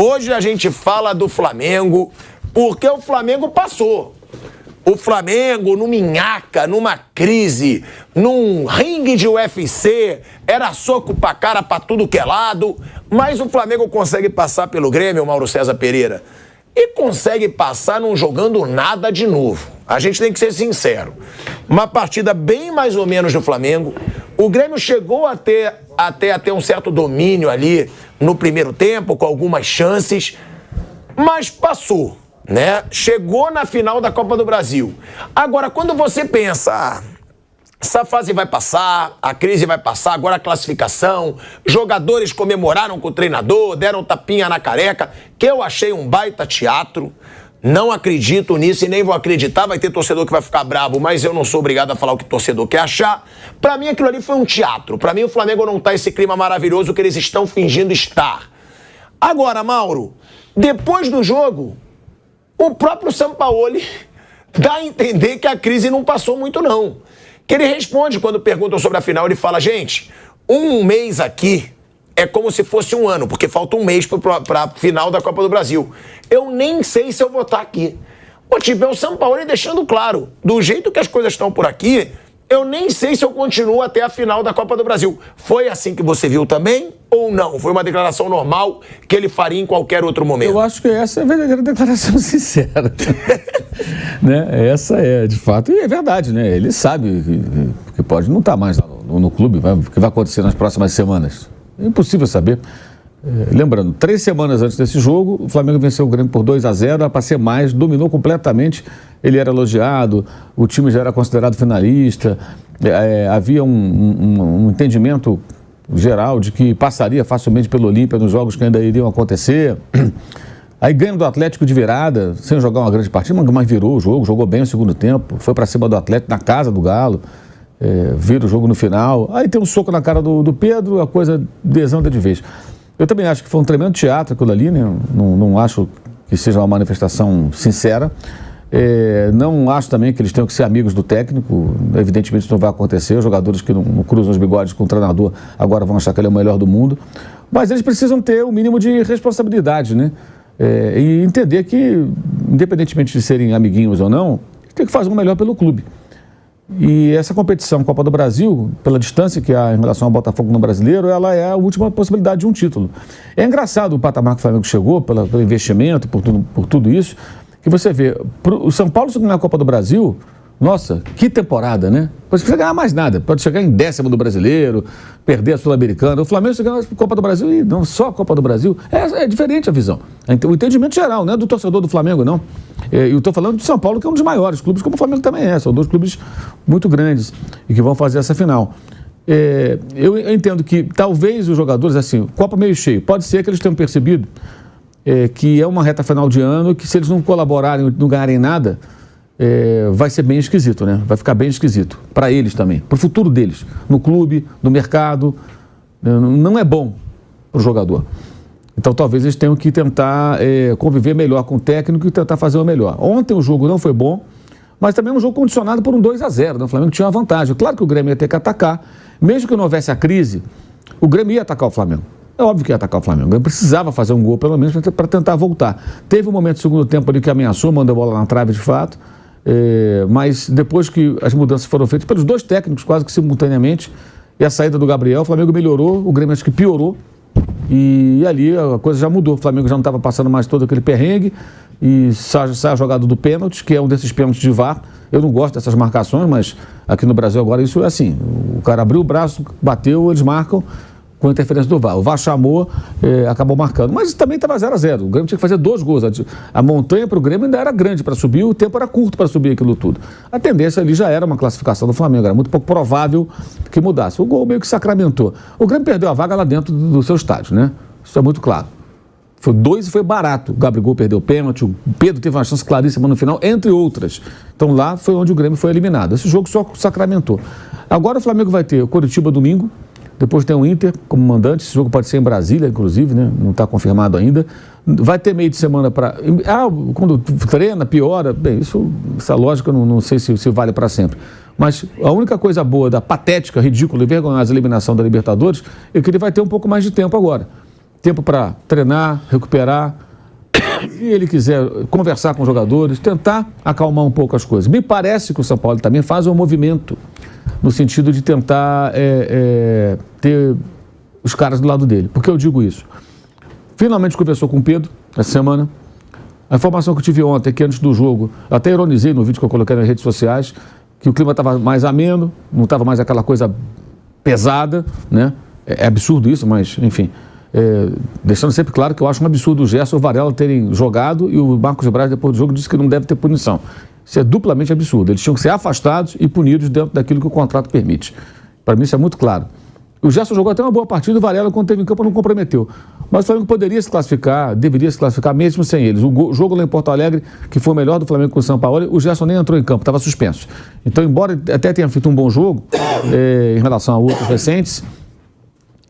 Hoje a gente fala do Flamengo porque o Flamengo passou. O Flamengo, numa minhaca, numa crise, num ringue de UFC, era soco pra cara pra tudo que é lado, mas o Flamengo consegue passar pelo Grêmio, Mauro César Pereira, e consegue passar não jogando nada de novo. A gente tem que ser sincero. Uma partida bem mais ou menos do Flamengo. O Grêmio chegou a ter um certo domínio ali no primeiro tempo, com algumas chances, mas passou, né? Chegou na final da Copa do Brasil. Agora, quando você pensa, essa fase vai passar, a crise vai passar, agora a classificação, jogadores comemoraram com o treinador, deram tapinha na careca, que eu achei um baita teatro. Não acredito nisso e nem vou acreditar. Vai ter torcedor que vai ficar bravo, mas eu não sou obrigado a falar o que o torcedor quer achar. Pra mim, aquilo ali foi um teatro. Pra mim, o Flamengo não tá esse clima maravilhoso que eles estão fingindo estar. Agora, Mauro, depois do jogo, o próprio Sampaoli dá a entender que a crise não passou muito, não. Que ele responde quando perguntam sobre a final, ele fala, gente, um mês aqui é como se fosse um ano, porque falta um mês para a final da Copa do Brasil. Eu nem sei se eu vou estar aqui. O tipo, é o Sampaoli deixando claro, do jeito que as coisas estão por aqui, eu nem sei se eu continuo até a final da Copa do Brasil. Foi assim que você viu também ou não? Foi uma declaração normal que ele faria em qualquer outro momento? Eu acho que essa é a verdadeira declaração sincera. Né? Essa é, de fato, e é verdade, né? Ele sabe que pode não estar mais no clube, o que vai acontecer nas próximas semanas. É impossível saber. Lembrando, 3 semanas antes desse jogo, o Flamengo venceu o Grêmio por 2-0, era para ser mais, dominou completamente, ele era elogiado, o time já era considerado finalista, havia um entendimento geral de que passaria facilmente pelo Olímpia nos jogos que ainda iriam acontecer. Aí ganha do Atlético de virada, sem jogar uma grande partida, mas virou o jogo, jogou bem o segundo tempo, foi para cima do Atlético na casa do Galo. Vira o jogo no final, aí tem um soco na cara do Pedro, a coisa desanda de vez. Eu também acho que foi um tremendo teatro aquilo ali, né? Não acho que seja uma manifestação sincera. Não acho também que eles tenham que ser amigos do técnico, evidentemente isso não vai acontecer, os jogadores que não cruzam os bigodes com o treinador agora vão achar que ele é o melhor do mundo, mas eles precisam ter o mínimo de responsabilidade, né? E entender que, independentemente de serem amiguinhos ou não, tem que fazer o melhor pelo clube. E essa competição Copa do Brasil, pela distância que há em relação ao Botafogo no Brasileiro, ela é a última possibilidade de um título. É engraçado o patamar que o Flamengo chegou, pelo investimento, por tudo isso, que você vê, o São Paulo se ganhar a Copa do Brasil, nossa, que temporada, né? Pode ganhar mais nada, pode chegar em 10º do Brasileiro, perder a Sul-Americana. O Flamengo se ganhar a Copa do Brasil e não só a Copa do Brasil, é diferente a visão. O entendimento geral, não é do torcedor do Flamengo, não. Eu estou falando do São Paulo, que é um dos maiores clubes, como o Flamengo também é. São 2 clubes muito grandes e que vão fazer essa final. Eu entendo que talvez os jogadores, assim, copo meio cheio, pode ser que eles tenham percebido que é uma reta final de ano, que se eles não colaborarem, não ganharem nada, vai ser bem esquisito, né? Vai ficar bem esquisito. Para eles também, para o futuro deles, no clube, no mercado. Não é bom para o jogador. Então talvez eles tenham que tentar conviver melhor com o técnico e tentar fazer o melhor. Ontem o jogo não foi bom, mas também um jogo condicionado por um 2-0. Né? O Flamengo tinha uma vantagem. Claro que o Grêmio ia ter que atacar. Mesmo que não houvesse a crise, o Grêmio ia atacar o Flamengo. É óbvio que ia atacar o Flamengo. O Grêmio precisava fazer um gol, pelo menos, para tentar voltar. Teve um momento do segundo tempo ali que ameaçou, mandou a bola na trave de fato. Mas depois que as mudanças foram feitas pelos 2 técnicos, quase que simultaneamente, e a saída do Gabriel, o Flamengo melhorou, o Grêmio acho que piorou. E ali a coisa já mudou. O Flamengo já não estava passando mais todo aquele perrengue. E sai a jogada do pênalti, que é um desses pênaltis de VAR. Eu não gosto dessas marcações, mas aqui no Brasil agora isso é assim. O cara abriu o braço, bateu, eles marcam com interferência do VAR. O VAR chamou, acabou marcando. Mas também estava 0-0. O Grêmio tinha que fazer 2 gols. A montanha para o Grêmio ainda era grande para subir, o tempo era curto para subir aquilo tudo. A tendência ali já era uma classificação do Flamengo, era muito pouco provável que mudasse. O gol meio que sacramentou. O Grêmio perdeu a vaga lá dentro do seu estádio, né? Isso é muito claro. Foi 2 e foi barato. O Gabigol perdeu o pênalti, o Pedro teve uma chance claríssima no final, entre outras. Então lá foi onde o Grêmio foi eliminado. Esse jogo só sacramentou. Agora o Flamengo vai ter o Coritiba domingo, depois tem o Inter como mandante, esse jogo pode ser em Brasília, inclusive, né? Não está confirmado ainda. Vai ter meio de semana para... quando treina, piora. Bem, essa lógica não sei se vale para sempre. Mas a única coisa boa da patética, ridícula e vergonhosa eliminação da Libertadores é que ele vai ter um pouco mais de tempo agora. tempo para treinar, recuperar. Se ele quiser conversar com os jogadores, tentar acalmar um pouco as coisas. Me parece que o São Paulo também faz um movimento no sentido de tentar ter os caras do lado dele. Por que eu digo isso? Finalmente conversou com o Pedro essa semana. A informação que eu tive ontem é que antes do jogo, até ironizei no vídeo que eu coloquei nas redes sociais, que o clima estava mais ameno, não estava mais aquela coisa pesada, né? É absurdo isso, mas enfim, deixando sempre claro que eu acho um absurdo o Gerson e o Varela terem jogado e o Marcos Braz depois do jogo disse que não deve ter punição. Isso é duplamente absurdo. Eles tinham que ser afastados e punidos dentro daquilo que o contrato permite. Para mim isso é muito claro. O Gerson jogou até uma boa partida, o Varela, quando teve em campo, não comprometeu. Mas o Flamengo poderia se classificar, deveria se classificar mesmo sem eles. O jogo lá em Porto Alegre, que foi o melhor do Flamengo com o São Paulo, o Gerson nem entrou em campo, estava suspenso. Então, embora até tenha feito um bom jogo, em relação a outros recentes,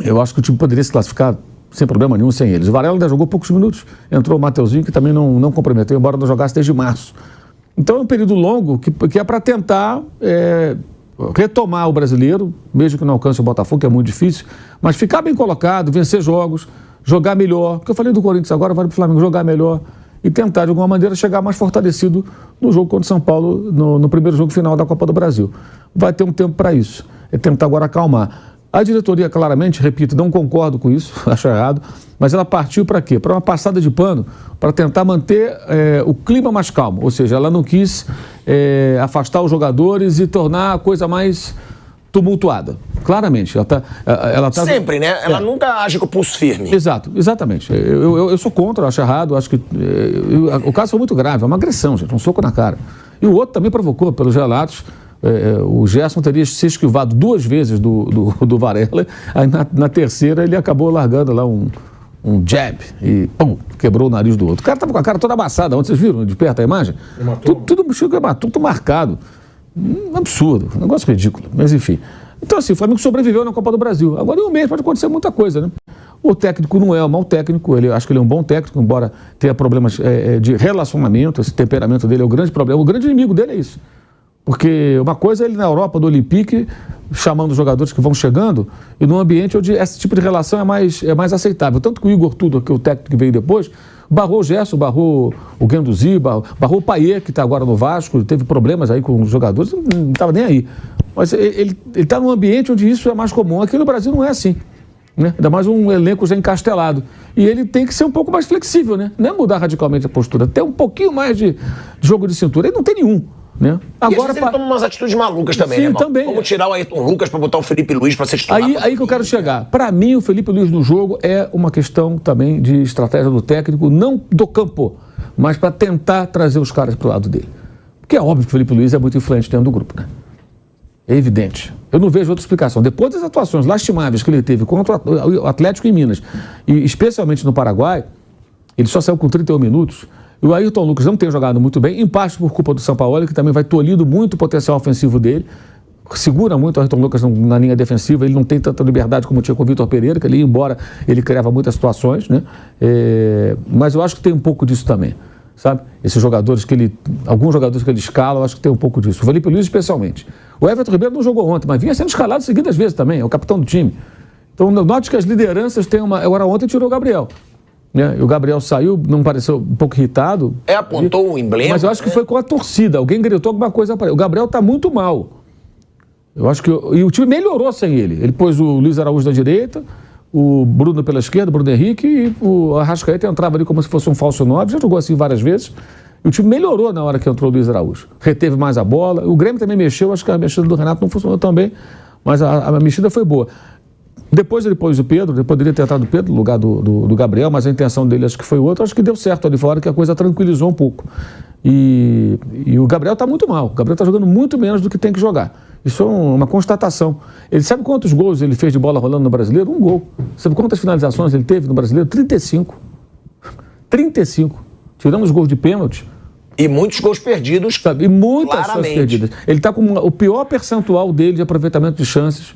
eu acho que o time poderia se classificar sem problema nenhum sem eles. O Varela ainda jogou poucos minutos, entrou o Mateuzinho, que também não comprometeu, embora não jogasse desde março. Então é um período longo que é para tentar retomar o brasileiro, mesmo que não alcance o Botafogo, que é muito difícil, mas ficar bem colocado, vencer jogos, jogar melhor, que eu falei do Corinthians agora, vale para o Flamengo jogar melhor e tentar de alguma maneira chegar mais fortalecido no jogo contra o São Paulo, no primeiro jogo final da Copa do Brasil. Vai ter um tempo para isso, é tentar agora acalmar. A diretoria, claramente, repito, não concordo com isso, acho errado, mas ela partiu para quê? Para uma passada de pano, para tentar manter o clima mais calmo, ou seja, ela não quis afastar os jogadores e tornar a coisa mais tumultuada. Claramente, ela tá sempre, né? Ela nunca age com o pulso firme. Exatamente. Eu sou contra, acho errado, acho que o caso foi muito grave, é uma agressão, gente, um soco na cara. E o outro também provocou, pelos relatos. O Gerson teria se esquivado 2 vezes do Varela, aí na terceira ele acabou largando lá um jab e pum, quebrou o nariz do outro. O cara estava com a cara toda amassada, onde vocês viram de perto a imagem? Tudo marcado. Um absurdo, um negócio ridículo, mas enfim. Então assim, o Flamengo sobreviveu na Copa do Brasil. Agora em um mês pode acontecer muita coisa, né? O técnico não é um mau técnico, acho que ele é um bom técnico, embora tenha problemas de relacionamento, esse temperamento dele é o grande problema, o grande inimigo dele é isso. Porque uma coisa é ele na Europa, do Olympique, chamando os jogadores que vão chegando, e num ambiente onde esse tipo de relação é mais aceitável. Tanto que o Igor Tudor, que é o técnico que veio depois, barrou o Gerson, barrou o Guendouzi, barrou o Payet, que está agora no Vasco, teve problemas aí com os jogadores, não estava nem aí. Mas ele está num ambiente onde isso é mais comum. Aqui no Brasil não é assim, né? Ainda mais um elenco já encastelado. E ele tem que ser um pouco mais flexível, né? Não é mudar radicalmente a postura, ter um pouquinho mais de jogo de cintura. Ele não tem nenhum. Né? Agora, ele toma umas atitudes malucas também, sim, né, irmão? Também. Vamos tirar o Ayrton Lucas para botar o Felipe Luiz para ser titular. Aí que eu quero chegar. Para mim, o Felipe Luiz no jogo é uma questão também de estratégia do técnico, não do campo, mas para tentar trazer os caras para o lado dele. Porque é óbvio que o Felipe Luiz é muito influente dentro do grupo, né? É evidente. Eu não vejo outra explicação. Depois das atuações lastimáveis que ele teve contra o Atlético em Minas, e especialmente no Paraguai, ele só saiu com 31 minutos. O Ayrton Lucas não tem jogado muito bem, em parte por culpa do São Paulo, que também vai tolhindo muito o potencial ofensivo dele, segura muito o Ayrton Lucas na linha defensiva, ele não tem tanta liberdade como tinha com o Vitor Pereira, que ele ia embora, ele criava muitas situações, né? Mas eu acho que tem um pouco disso também, sabe? Esses jogadores alguns jogadores que ele escala, eu acho que tem um pouco disso. O Felipe Luiz especialmente. O Everton Ribeiro não jogou ontem, mas vinha sendo escalado seguidas vezes também, é o capitão do time. Então, note que as lideranças têm uma... Agora ontem tirou o Gabriel. E o Gabriel saiu, não pareceu um pouco irritado. Apontou o emblema. Mas eu acho que foi com a torcida. Alguém gritou alguma coisa para ele. O Gabriel está muito mal. Eu acho que... E o time melhorou sem ele. Ele pôs o Luiz Araújo da direita, o Bruno pela esquerda, o Bruno Henrique, e o Arrascaeta entrava ali como se fosse um falso 9. Já jogou assim várias vezes. E o time melhorou na hora que entrou o Luiz Araújo. Reteve mais a bola. O Grêmio também mexeu. Acho que a mexida do Renato não funcionou tão bem. Mas a mexida foi boa. Depois ele pôs o Pedro, ele poderia ter entrado o Pedro no lugar do Gabriel, mas a intenção dele acho que foi outra, acho que deu certo ali fora, que a coisa tranquilizou um pouco. E o Gabriel está muito mal, o Gabriel está jogando muito menos do que tem que jogar. Isso é uma constatação. Ele sabe quantos gols ele fez de bola rolando no Brasileiro? 1 gol. Sabe quantas finalizações ele teve no Brasileiro? 35. 35. Tirando os gols de pênalti. E muitos gols perdidos. Sabe? E muitas chances perdidas. Ele está com o pior percentual dele de aproveitamento de chances.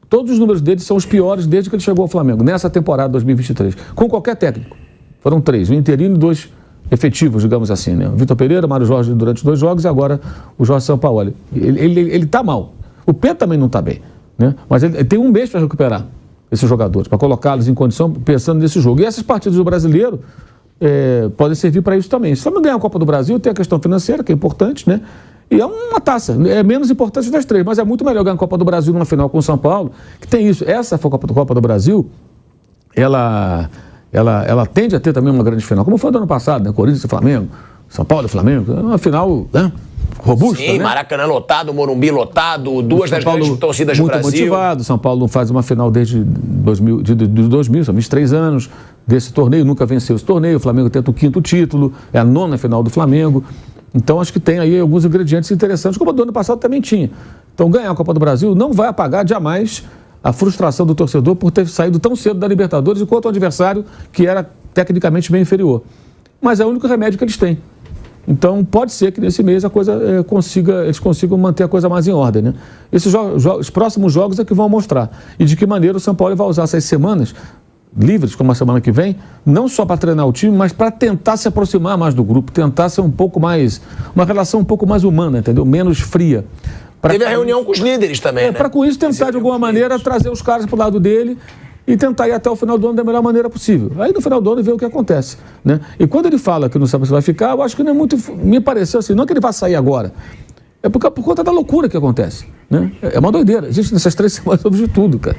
Todos os números dele são os piores desde que ele chegou ao Flamengo, nessa temporada 2023. Com qualquer técnico. Foram 3, um interino e 2 efetivos, digamos assim, né? O Vitor Pereira, Mário Jorge durante 2 jogos e agora o Jorge Sampaoli. Ele está mal. O Pedro também não está bem, né? Mas ele tem um mês para recuperar. esses jogadores, para colocá-los em condição pensando nesse jogo. E essas partidas do Brasileiro podem servir para isso também. Se o Flamengo ganhar a Copa do Brasil, tem a questão financeira, que é importante, né? E é uma taça, é menos importante das três, mas é muito melhor ganhar a Copa do Brasil numa final com o São Paulo, que tem isso. Essa Copa do Brasil, ela tende a ter também uma grande final, como foi do ano passado, né? Corinthians e Flamengo, São Paulo e Flamengo, uma final, né? Robusta, sim, né? Maracanã lotado, Morumbi lotado, duas das grandes torcidas do Brasil. Muito motivado. São Paulo não faz uma final desde 2000, são 23 anos desse torneio, nunca venceu esse torneio. O Flamengo tenta o 5º título, é a 9ª final do Flamengo. Então acho que tem aí alguns ingredientes interessantes, como o do ano passado também tinha. Então ganhar a Copa do Brasil não vai apagar jamais a frustração do torcedor por ter saído tão cedo da Libertadores enquanto o adversário que era tecnicamente bem inferior. Mas é o único remédio que eles têm. Então, pode ser que nesse mês a coisa eles consigam manter a coisa mais em ordem, né? Os próximos jogos é que vão mostrar. E de que maneira o São Paulo vai usar essas semanas livres, como a semana que vem, não só para treinar o time, mas para tentar se aproximar mais do grupo, tentar ser um pouco mais, uma relação um pouco mais humana, entendeu? Menos fria. Teve a reunião com os líderes também, né? Para com isso tentar, de alguma maneira, trazer os caras para o lado dele e tentar ir até o final do ano da melhor maneira possível. Aí no final do ano ver o que acontece, né? E quando ele fala que não sabe se vai ficar, eu acho que não é muito, me pareceu assim, não é que ele vai sair agora, é por conta da loucura que acontece, né? É uma doideira. Gente, nessas 3 semanas houve de tudo, cara.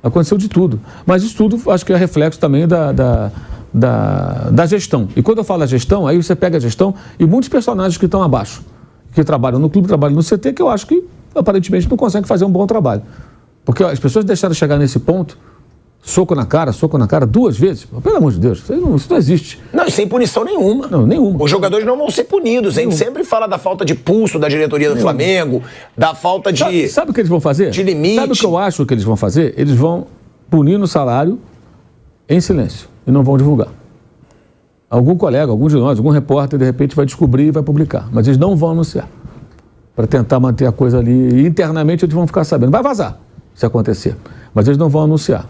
Aconteceu de tudo. Mas isso tudo acho que é reflexo também da gestão. E quando eu falo a gestão, aí você pega a gestão e muitos personagens que estão abaixo, que trabalham no clube, trabalham no CT, que eu acho que aparentemente não conseguem fazer um bom trabalho. Porque as pessoas deixaram de chegar nesse ponto, soco na cara 2 vezes. Pelo amor de Deus, isso não existe. Não, e sem punição nenhuma. Não, nenhuma. Os jogadores não vão ser punidos. A gente sempre fala da falta de pulso da diretoria do Flamengo, da falta de... Sabe o que eles vão fazer? De limite. Sabe o que eu acho que eles vão fazer? Eles vão punir no salário em silêncio e não vão divulgar. Algum colega, algum de nós, algum repórter, de repente vai descobrir e vai publicar. Mas eles não vão anunciar. Para tentar manter a coisa ali. E internamente eles vão ficar sabendo. Vai vazar se acontecer. Mas eles não vão anunciar.